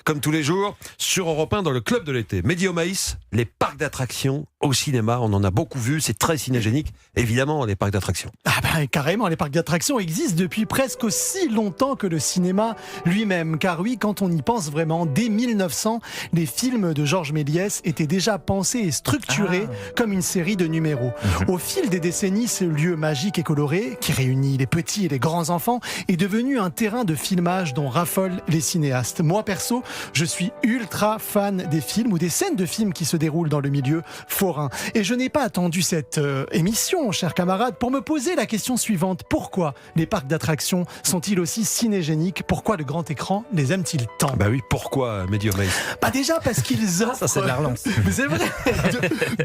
comme tous les jours, sur Europe 1 dans le Club de l'été. Mehdi Omaïs, les parcs d'attractions au cinéma, on en a beaucoup vu, c'est très cinégénique, évidemment, les parcs d'attractions. Ah ben carrément, les parcs d'attractions existent depuis presque aussi longtemps que le cinéma lui-même. Car oui, quand on y pense vraiment, dès 1900, les films de Georges Méliès étaient déjà pensés et structurés comme une série de numéros. Au fil des décennies, ce lieu magique et coloré, qui réunit les petits et les grands enfants, est devenu un terrain de filmage dont raffolent les cinéastes. Moi perso, je suis ultra fan des films ou des scènes de films qui se déroulent dans le milieu forain. Et je n'ai pas attendu cette émission, chers camarades, pour me poser la question suivante. Pourquoi les parcs d'attractions sont-ils aussi cinégéniques ? Pourquoi le grand écran les aime-t-il tant ? Bah oui, pourquoi Mehdi Omaïs ? Bah déjà parce qu'ils offrent... Ça c'est de la relance. C'est vrai.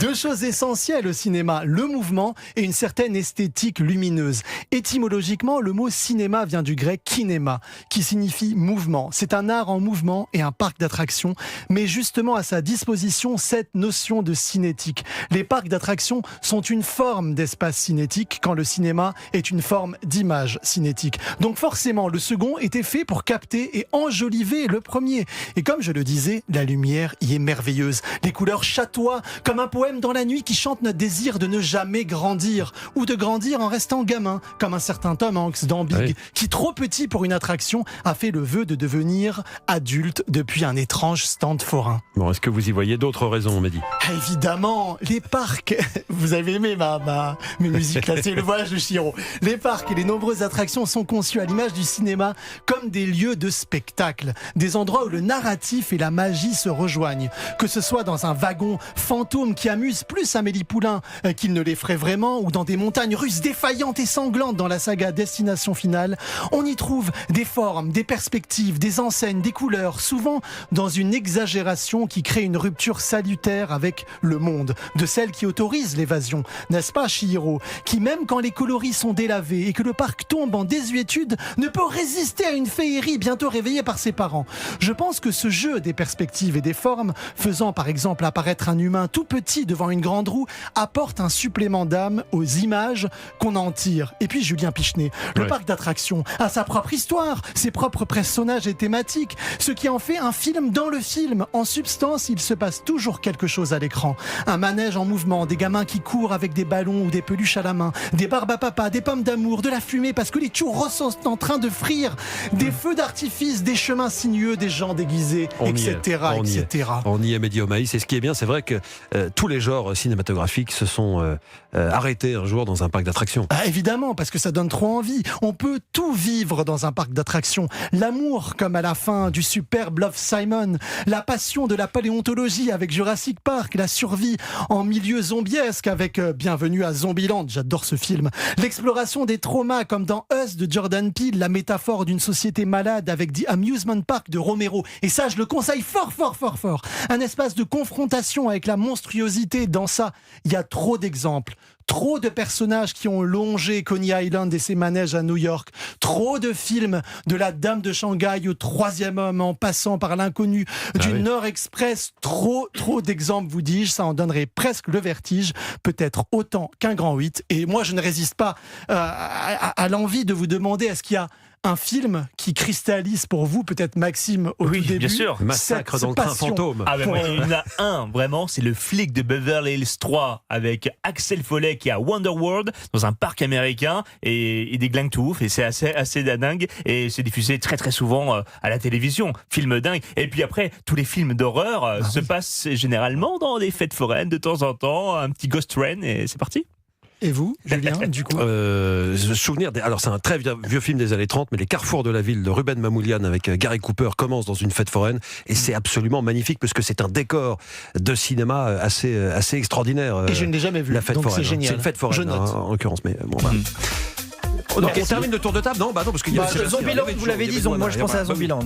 Deux choses essentielles au cinéma, le mouvement et une certaine esthétique lumineuse. Étymologiquement, le mot cinéma vient du grec kinéma, qui signifie mouvement. C'est un art en mouvement et un parc d'attractions, mais justement à sa disposition cette notion de cinétique. Les parcs d'attractions sont une forme d'espace cinétique quand le cinéma est une forme d'image cinétique. Donc forcément, le second était fait pour capter et enjoliver le premier. Et comme je le disais, la lumière y est merveilleuse. Les couleurs chatoient comme un poème dans la nuit qui chante notre désir de ne jamais grandir ou de grandir en restant gamin, comme un certain Tom Hanks dans Big, qui trop petit pour une attraction a fait le vœu de devenir adulte depuis un étrange stand forain. Bon, est-ce que vous y voyez d'autres raisons, Mehdi ? Évidemment, les parcs, vous avez aimé mes musiques là, c'est le voyage de Chihiro. Les parcs et les nombreuses attractions sont conçus à l'image du cinéma comme des lieux de spectacle, des endroits où le narratif et la magie se rejoignent, que ce soit dans un wagon fantôme qui amuse plus Amélie Poulain qu'il ne l'effraie vraiment, ou dans des montagnes russes défaillantes et sanglantes dans la saga Destination Finale, on y trouve des formes, des perspectives, des enseignes, des couleurs, souvent dans une exagération qui crée une rupture salutaire avec le monde, de celle qui autorise l'évasion, n'est-ce pas Chihiro, qui même quand les coloris sont délavés et que le parc tombe en désuétude, ne peut résister à une féerie bientôt réveillée par ses parents. Je pense que ce jeu des perspectives et des formes, faisant par exemple apparaître un humain tout petit devant une grande roue, apporte un supplément d'âme aux images qu'on en tire. Et puis Julien Pichenet, le parc d'attractions a sa propre histoire, ses propres personnages et thématiques, ce qui en fait un film dans le film. En substance, il se passe toujours quelque chose à l'écran. Un manège en mouvement, des gamins qui courent avec des ballons ou des peluches à la main, des barbes à papa, des pommes d'amour, de la fumée parce que les churros sont en train de frire, des feux d'artifice, des chemins sinueux, des gens déguisés, etc. On y est, Mehdi Omaïs. Et ce qui est bien, c'est vrai que tous les genres cinématographiques se sont arrêtés un jour dans un parc d'attractions. Évidemment, parce que ça donne trop envie. On peut tout vivre dans un parc d'attractions. L'amour, comme à la fin du superbe Love Simon, la passion de la paléontologie avec Jurassic Park, la survie en milieu zombiesque avec Bienvenue à Zombieland, j'adore ce film. L'exploration des traumas comme dans Us de Jordan Peele, la métaphore d'une société malade avec The Amusement Park de Romero. Et ça, je le conseille fort. Un espace de confrontation avec la monstruosité. Dans ça, il y a trop d'exemples. Trop de personnages qui ont longé Coney Island et ses manèges à New York. Trop de films de la Dame de Shanghai au Troisième Homme en passant par l'inconnu du Nord Express. Trop d'exemples, vous dis-je. Ça en donnerait presque le vertige. Peut-être autant qu'un grand 8. Et moi, je ne résiste pas à l'envie de vous demander, est-ce qu'il y a un film qui cristallise pour vous, peut-être Maxime, au tout début. Oui, bien sûr. Massacre dans le train fantôme. Ah ben moi, il y en a un, vraiment, c'est le flic de Beverly Hills 3 avec Axel Foley qui est à Wonderworld dans un parc américain et des glingues tout ouf et c'est assez dingue et c'est diffusé très souvent à la télévision. Film dingue. Et puis après, tous les films d'horreur se passent généralement dans des fêtes foraines de temps en temps, un petit ghost train et c'est parti. Et vous, Julien, du coup Souvenir alors c'est un très vieux film des années 30, mais Les Carrefours de la ville de Ruben Mamoulian avec Gary Cooper commence dans une fête foraine et c'est absolument magnifique parce que c'est un décor de cinéma assez extraordinaire. Et je ne l'ai jamais vu, la fête donc foraine, c'est génial. C'est une fête foraine, je note. en l'occurrence, mais bon, on termine le tour de table, non parce qu'il y a Zombieland, vous l'avez dit, moi je pensais à Zombieland.